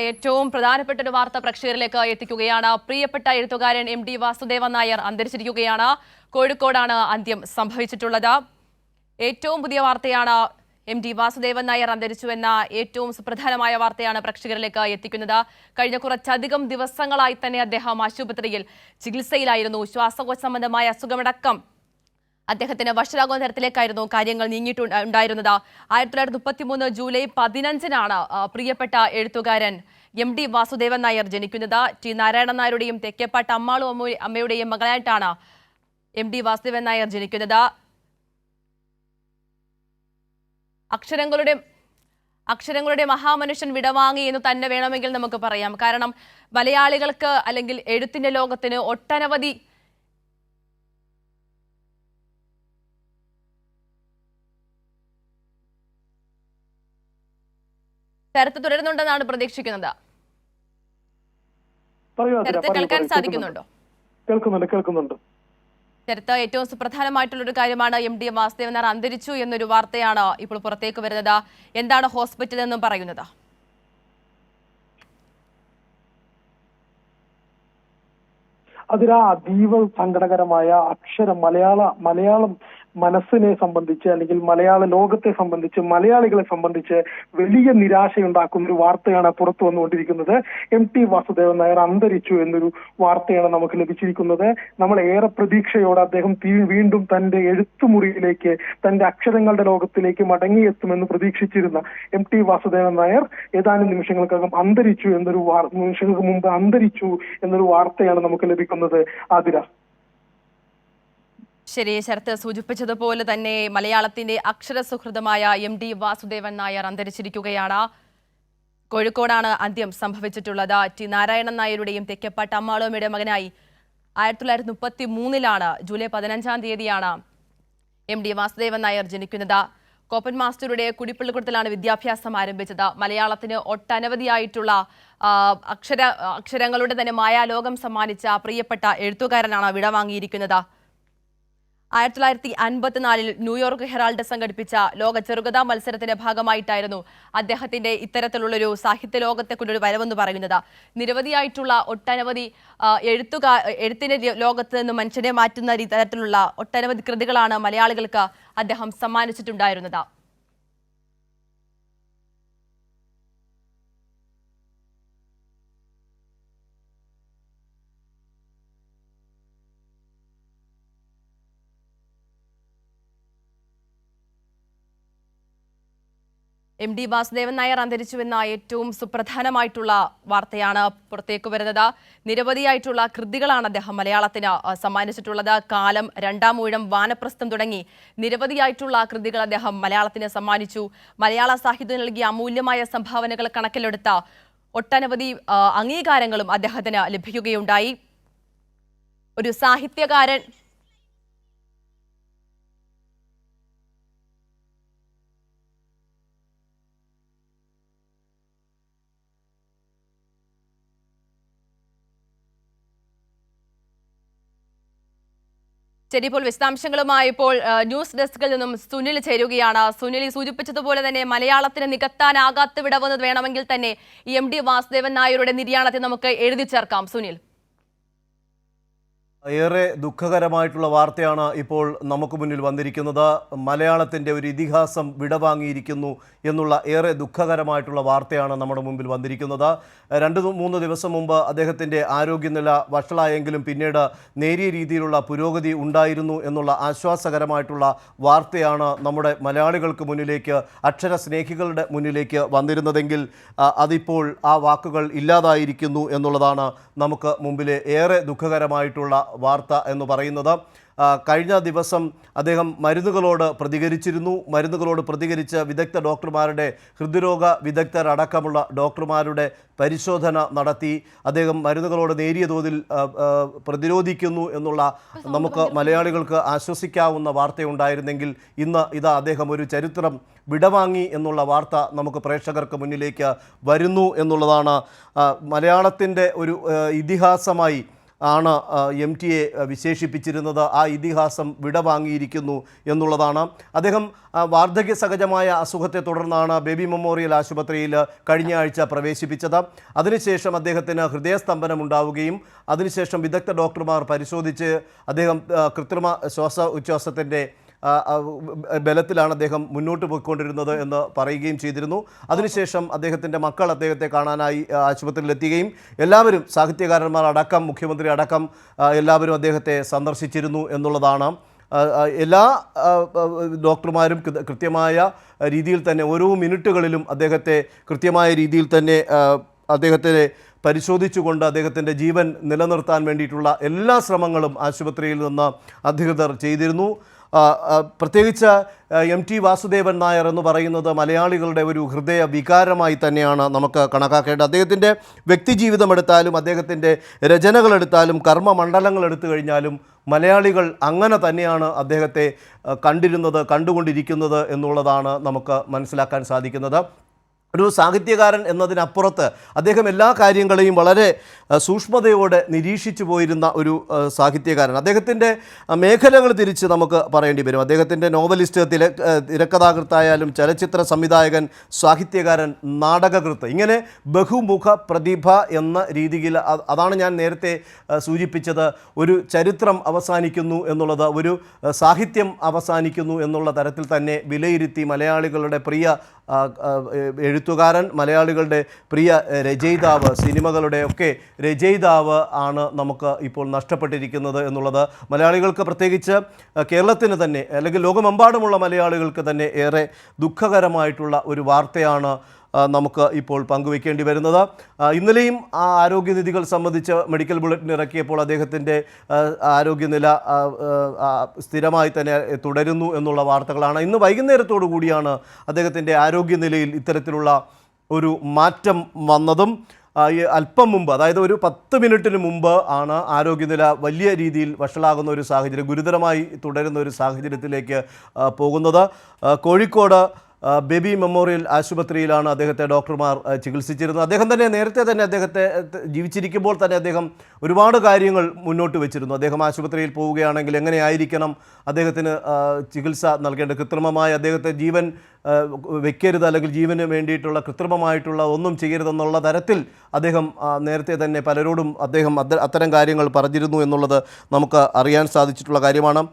ഏറ്റവും പ്രധാനപ്പെട്ട ഒരു വാർത്ത പ്രേക്ഷകരിലേക്ക് എത്തിക്കുകയാണ്. പ്രിയപ്പെട്ട എഴുത്തുകാരൻ MD വാസുദേവൻ നായർ അന്തരിച്ചിരിക്കുകയാണ്. കോഴിക്കോടാണ് അന്ത്യം സംഭവിച്ചിട്ടുള്ളത്. ഏറ്റവും പുതിയ വാർത്തയാണ്. MD വാസുദേവൻ നായർ അന്തരിച്ചുവെന്ന ഏറ്റവും സുപ്രധാനമായ വാർത്തയാണ് പ്രേക്ഷകരിലേക്ക് എത്തിക്കുന്നത്. കഴിഞ്ഞ കുറച്ചധികം ദിവസങ്ങളായി തന്നെ അദ്ദേഹം ആശുപത്രിയിൽ ചികിത്സയിലായിരുന്നു. ശ്വാസകോശ സംബന്ധമായ അസുഖമടക്കം അദ്ദേഹത്തിന് വഷളാകുന്ന തരത്തിലേക്കായിരുന്നു കാര്യങ്ങൾ നീങ്ങിയിട്ടുണ്ടായിരുന്നത്. 1933 ജൂലൈ 15-നാണ് പ്രിയപ്പെട്ട എഴുത്തുകാരൻ MD വാസുദേവൻ നായർ ജനിക്കുന്നത്. ടി നാരായണൻ നായരുടെയും തെക്കേപ്പാട്ട് അമ്മാളു അമ്മയുടെയും മകളായിട്ടാണ് MD വാസുദേവൻ നായർ ജനിക്കുന്നത്. അക്ഷരങ്ങളുടെ മഹാമനുഷ്യൻ വിടവാങ്ങി എന്ന് തന്നെ വേണമെങ്കിൽ നമുക്ക് പറയാം. കാരണം മലയാളികൾക്ക് അല്ലെങ്കിൽ എഴുത്തിന്റെ ലോകത്തിന് ഒട്ടനവധി ചരിത്രം തുടരുന്നുണ്ടെന്നാണ് പ്രതീക്ഷിക്കുന്നത്. കേൾക്കാൻ സാധിക്കുന്നുണ്ടോ? കേൾക്കുന്നുണ്ട്. ചരിത്ര ഏറ്റവും സുപ്രധാനമായിട്ടുള്ളൊരു കാര്യമാണ് MD വാസുദേവൻ നായർ അന്തരിച്ചു എന്നൊരു വാർത്തയാണ് ഇപ്പോൾ പുറത്തേക്ക് വരുന്നത്. എന്താണ് ഹോസ്പിറ്റൽ എന്നും പറയുന്നത്? അതീവ സങ്കടകരമായ മലയാളം മനസ്സിനെ സംബന്ധിച്ച് അല്ലെങ്കിൽ മലയാള ലോകത്തെ സംബന്ധിച്ച് മലയാളികളെ സംബന്ധിച്ച് വലിയ നിരാശയുണ്ടാക്കുന്ന ഒരു വാർത്തയാണ് പുറത്തു വന്നുകൊണ്ടിരിക്കുന്നത്. MT വാസുദേവൻ നായർ അന്തരിച്ചു എന്നൊരു വാർത്തയാണ് നമുക്ക് ലഭിച്ചിരിക്കുന്നത്. നമ്മൾ ഏറെ പ്രതീക്ഷയോടെ അദ്ദേഹം വീണ്ടും തന്റെ എഴുത്തുമുറിയിലേക്ക്, തന്റെ അക്ഷരങ്ങളുടെ ലോകത്തിലേക്ക് മടങ്ങിയെത്തുമെന്ന് പ്രതീക്ഷിച്ചിരുന്ന MT വാസുദേവൻ നായർ ഏതാനും നിമിഷങ്ങൾക്ക് മുമ്പ് അന്തരിച്ചു എന്നൊരു വാർത്തയാണ് നമുക്ക് ലഭിക്കുന്നത്. ആതിര, ശരി, ശരത്ത് സൂചിപ്പിച്ചതുപോലെ തന്നെ മലയാളത്തിന്റെ അക്ഷരസുഹൃതമായ MD വാസുദേവൻ നായർ അന്തരിച്ചിരിക്കുകയാണ്. കോഴിക്കോടാണ് അന്ത്യം സംഭവിച്ചിട്ടുള്ളത്. ടി നാരായണൻ നായരുടെയും തെക്കേപ്പാട്ട് അമ്മാളുമ്മയുടെ മകനായി 1933 ജൂലൈ 15 MD വാസുദേവൻ നായർ ജനിക്കുന്നത്. കോപ്പൻ മാസ്റ്ററുടെ കുടിപ്പള്ളിക്കുടത്തിലാണ് വിദ്യാഭ്യാസം ആരംഭിച്ചത്. മലയാളത്തിന് ഒട്ടനവധിയായിട്ടുള്ള അക്ഷരങ്ങളുടെ തന്നെ മായാലോകം സമ്മാനിച്ച പ്രിയപ്പെട്ട എഴുത്തുകാരനാണ് വിടവാങ്ങിയിരിക്കുന്നത്. 1954 ന്യൂയോർക്ക് ഹെറാൾഡ് സംഘടിപ്പിച്ച ലോക ചെറുകഥാ മത്സരത്തിന്റെ ഭാഗമായിട്ടായിരുന്നു അദ്ദേഹത്തിന്റെ ഇത്തരത്തിലുള്ളൊരു സാഹിത്യ ലോകത്തെക്കുള്ളൊരു വരവെന്ന് പറയുന്നത്. നിരവധിയായിട്ടുള്ള ഒട്ടനവധി എഴുത്തിന്റെ ലോകത്ത് നിന്ന് മനുഷ്യനെ മാറ്റുന്ന തരത്തിലുള്ള ഒട്ടനവധി കൃതികളാണ് മലയാളികൾക്ക് അദ്ദേഹം സമ്മാനിച്ചിട്ടുണ്ടായിരുന്നത്. MD വാസുദേവൻ നായർ അന്തരിച്ചുവെന്ന ഏറ്റവും സുപ്രധാനമായിട്ടുള്ള വാർത്തയാണ് പുറത്തേക്ക് വരുന്നത്. നിരവധിയായിട്ടുള്ള കൃതികളാണ് അദ്ദേഹം മലയാളത്തിന് സമ്മാനിച്ചിട്ടുള്ളത്. കാലം, രണ്ടാം ഊഴം, വാനപ്രസ്ഥം തുടങ്ങി നിരവധിയായിട്ടുള്ള കൃതികൾ അദ്ദേഹം മലയാളത്തിന് സമ്മാനിച്ചു. മലയാള സാഹിത്യം നൽകിയ അമൂല്യമായ സംഭാവനകൾ കണക്കിലെടുത്ത ഒട്ടനവധി അംഗീകാരങ്ങളും അദ്ദേഹത്തിന് ലഭിക്കുകയുണ്ടായി. ഒരു സാഹിത്യകാരൻ ശരി, ഇപ്പോൾ വിശദാംശങ്ങളുമായി ഇപ്പോൾ ന്യൂസ് ഡെസ്കിൽ നിന്നും സുനിൽ ചേരുകയാണ്. സുനിൽ സൂചിപ്പിച്ചതുപോലെ തന്നെ മലയാളത്തിന് നികത്താനാകാത്ത വിടവെന്ന് വേണമെങ്കിൽ തന്നെ ഈ MD വാസുദേവൻ നായരുടെ നിര്യാണത്തെ നമുക്ക് എഴുതി ചേർക്കാം. സുനിൽ, ഏറെ ദുഃഖകരമായിട്ടുള്ള വാർത്തയാണ് ഇപ്പോൾ നമുക്ക് മുന്നിൽ വന്നിരിക്കുന്നത്. മലയാളത്തിൻ്റെ ഒരു ഇതിഹാസം വിടവാങ്ങിയിരിക്കുന്നു എന്നുള്ള ഏറെ ദുഃഖകരമായിട്ടുള്ള വാർത്തയാണ് നമ്മുടെ മുമ്പിൽ വന്നിരിക്കുന്നത്. 2-3 ദിവസം മുമ്പ് അദ്ദേഹത്തിൻ്റെ ആരോഗ്യനില വഷളായെങ്കിലും പിന്നീട് നേരിയ രീതിയിലുള്ള പുരോഗതി ഉണ്ടായിരുന്നു എന്നുള്ള ആശ്വാസകരമായിട്ടുള്ള വാർത്തയാണ് നമ്മുടെ മലയാളികൾക്ക് മുന്നിലേക്ക്, അക്ഷരസ്നേഹികളുടെ മുന്നിലേക്ക് വന്നിരുന്നതെങ്കിൽ അതിപ്പോൾ ആ വാക്കുകൾ ഇല്ലാതായിരിക്കുന്നു എന്നുള്ളതാണ് നമുക്ക് മുമ്പിലെ ഏറെ ദുഃഖകരമായിട്ടുള്ള വാർത്ത എന്ന് പറയുന്നത്. കഴിഞ്ഞ ദിവസം അദ്ദേഹം മരുന്നുകളോട് പ്രതികരിച്ച് വിദഗ്ധ ഡോക്ടർമാരുടെ, ഹൃദ്രോഗ വിദഗ്ധരടക്കമുള്ള ഡോക്ടർമാരുടെ പരിശോധന നടത്തി. അദ്ദേഹം മരുന്നുകളോട് നേരിയ തോതിൽ പ്രതിരോധിക്കുന്നു എന്നുള്ള നമുക്ക് മലയാളികൾക്ക് ആശ്വസിക്കാവുന്ന വാർത്തയുണ്ടായിരുന്നെങ്കിൽ ഇന്ന് ഇതാ അദ്ദേഹം ഒരു ചരിത്രം വിടവാങ്ങി എന്നുള്ള വാർത്ത നമുക്ക് പ്രേക്ഷകർക്ക് മുന്നിലേക്ക് വരുന്നു എന്നുള്ളതാണ്. മലയാളത്തിൻ്റെ ഒരു ഇതിഹാസമായി ആണ് MT യെ വിശേഷിപ്പിച്ചിരുന്നത്. ആ ഇതിഹാസം വിടവാങ്ങിയിരിക്കുന്നു എന്നുള്ളതാണ്. അദ്ദേഹം വാർദ്ധക്യ സഹജമായ അസുഖത്തെ തുടർന്നാണ് ബേബി മെമ്മോറിയൽ ആശുപത്രിയിൽ കഴിഞ്ഞ ആഴ്ച പ്രവേശിപ്പിച്ചത്. അതിനുശേഷം അദ്ദേഹത്തിന് ഹൃദയസ്തംഭനം ഉണ്ടാവുകയും അതിനുശേഷം വിദഗ്ധ ഡോക്ടർമാർ പരിശോധിച്ച് അദ്ദേഹം കൃത്രിമ ഉച്ഛ്വാസത്തിൻ്റെ ബലത്തിലാണ് അദ്ദേഹം മുന്നോട്ട് പോയിക്കൊണ്ടിരുന്നത് എന്ന് പറയുകയും ചെയ്തിരുന്നു. അതിനുശേഷം അദ്ദേഹത്തിൻ്റെ മക്കൾ അദ്ദേഹത്തെ കാണാനായി ആശുപത്രിയിലെത്തുകയും എല്ലാവരും സാഹിത്യകാരന്മാർ അടക്കം മുഖ്യമന്ത്രി അടക്കം എല്ലാവരും അദ്ദേഹത്തെ സന്ദർശിച്ചിരുന്നു എന്നുള്ളതാണ്. എല്ലാ ഡോക്ടർമാരും കൃത്യമായ രീതിയിൽ തന്നെ ഓരോ മിനിറ്റുകളിലും അദ്ദേഹത്തെ കൃത്യമായ രീതിയിൽ തന്നെ അദ്ദേഹത്തെ പരിശോധിച്ചുകൊണ്ട് അദ്ദേഹത്തിൻ്റെ ജീവൻ നിലനിർത്താൻ വേണ്ടിയിട്ടുള്ള എല്ലാ ശ്രമങ്ങളും ആശുപത്രിയിൽ നിന്ന് അധികൃതർ ചെയ്തിരുന്നു. പ്രത്യേകിച്ച് MT വാസുദേവൻ നായർ എന്ന് പറയുന്നത് മലയാളികളുടെ ഒരു ഹൃദയ വികാരമായി തന്നെയാണ് നമുക്ക് കണക്കാക്കേണ്ടത്. അദ്ദേഹത്തിൻ്റെ വ്യക്തിജീവിതം എടുത്താലും അദ്ദേഹത്തിൻ്റെ രചനകളെടുത്താലും കർമ്മമണ്ഡലങ്ങൾ എടുത്തു കഴിഞ്ഞാലും മലയാളികൾ അങ്ങനെ തന്നെയാണ് അദ്ദേഹത്തെ കണ്ടുകൊണ്ടിരിക്കുന്നത് എന്നുള്ളതാണ് നമുക്ക് മനസ്സിലാക്കാൻ സാധിക്കുന്നത്. ഒരു സാഹിത്യകാരൻ എന്നതിനപ്പുറത്ത് അദ്ദേഹം എല്ലാ കാര്യങ്ങളെയും വളരെ സൂക്ഷ്മതയോടെ നിരീക്ഷിച്ചു പോയിരുന്ന ഒരു സാഹിത്യകാരൻ. അദ്ദേഹത്തിൻ്റെ മേഖലകൾ തിരിച്ച് നമുക്ക് പറയേണ്ടി വരും. അദ്ദേഹത്തിൻ്റെ നോവലിസ്റ്റ്, തിരക്കഥാകൃത്തായാലും ചലച്ചിത്ര സംവിധായകൻ, സാഹിത്യകാരൻ, നാടകകൃത്ത്, ഇങ്ങനെ ബഹുമുഖ പ്രതിഭ എന്ന രീതിയിൽ അതാണ് ഞാൻ നേരത്തെ സൂചിപ്പിച്ചത്. ഒരു ചരിത്രം അവസാനിക്കുന്നു എന്നുള്ളത് ഒരു സാഹിത്യം അവസാനിക്കുന്നു എന്നുള്ള തരത്തിൽ തന്നെ വിലയിരുത്തി മലയാളികളുടെ പ്രിയ എഴുത്തുകാരൻ, മലയാളികളുടെ പ്രിയ രചയിതാവ്, സിനിമകളുടെയൊക്കെ രചയിതാവ് ആണ് നമുക്ക് ഇപ്പോൾ നഷ്ടപ്പെട്ടിരിക്കുന്നത് എന്നുള്ളത് മലയാളികൾക്ക്, പ്രത്യേകിച്ച് കേരളത്തിന് തന്നെ അല്ലെങ്കിൽ ലോകമെമ്പാടുമുള്ള മലയാളികൾക്ക് തന്നെ ഏറെ ദുഃഖകരമായിട്ടുള്ള ഒരു വാർത്തയാണ് നമുക്ക് ഇപ്പോൾ പങ്കുവയ്ക്കേണ്ടി വരുന്നത്. ഇന്നലെയും ആ ആരോഗ്യനിധികൾ സംബന്ധിച്ച് മെഡിക്കൽ ബുള്ളറ്റിൻ ഇറക്കിയപ്പോൾ അദ്ദേഹത്തിൻ്റെ ആരോഗ്യനില സ്ഥിരമായി തന്നെ തുടരുന്നു എന്നുള്ള വാർത്തകളാണ്. ഇന്ന് വൈകുന്നേരത്തോടു കൂടിയാണ് അദ്ദേഹത്തിൻ്റെ ആരോഗ്യനിലയിൽ ഇത്തരത്തിലുള്ള ഒരു മാറ്റം വന്നതും. അല്പം മുമ്പ്, അതായത് ഒരു 10 മിനിറ്റിന് മുമ്പ് ആണ് ആരോഗ്യനില വലിയ രീതിയിൽ വഷളാകുന്ന ഒരു സാഹചര്യം, ഗുരുതരമായി തുടരുന്ന ഒരു സാഹചര്യത്തിലേക്ക് പോകുന്നത്. കോഴിക്കോട് ബേബി മെമ്മോറിയൽ ആശുപത്രിയിലാണ് അദ്ദേഹത്തെ ഡോക്ടർമാർ ചികിത്സിച്ചിരുന്നത്. അദ്ദേഹം തന്നെ നേരത്തെ തന്നെ അദ്ദേഹത്തെ ജീവിച്ചിരിക്കുമ്പോൾ തന്നെ അദ്ദേഹം ഒരുപാട് കാര്യങ്ങൾ മുന്നോട്ട് വെച്ചിരുന്നു. അദ്ദേഹം ആശുപത്രിയിൽ പോവുകയാണെങ്കിൽ എങ്ങനെയായിരിക്കണം അദ്ദേഹത്തിന് ചികിത്സ നൽകേണ്ടത്, കൃത്രിമമായി അദ്ദേഹത്തെ ജീവൻ വെക്കരുത് അല്ലെങ്കിൽ ജീവന് വേണ്ടിയിട്ടുള്ള കൃത്രിമമായിട്ടുള്ള ഒന്നും ചെയ്യരുതെന്നുള്ള തരത്തിൽ അദ്ദേഹം നേരത്തെ തന്നെ പലരോടും അദ്ദേഹം അത്തരം കാര്യങ്ങൾ പറഞ്ഞിരുന്നു എന്നുള്ളത് നമുക്ക് അറിയാൻ സാധിച്ചിട്ടുള്ള കാര്യമാണ്.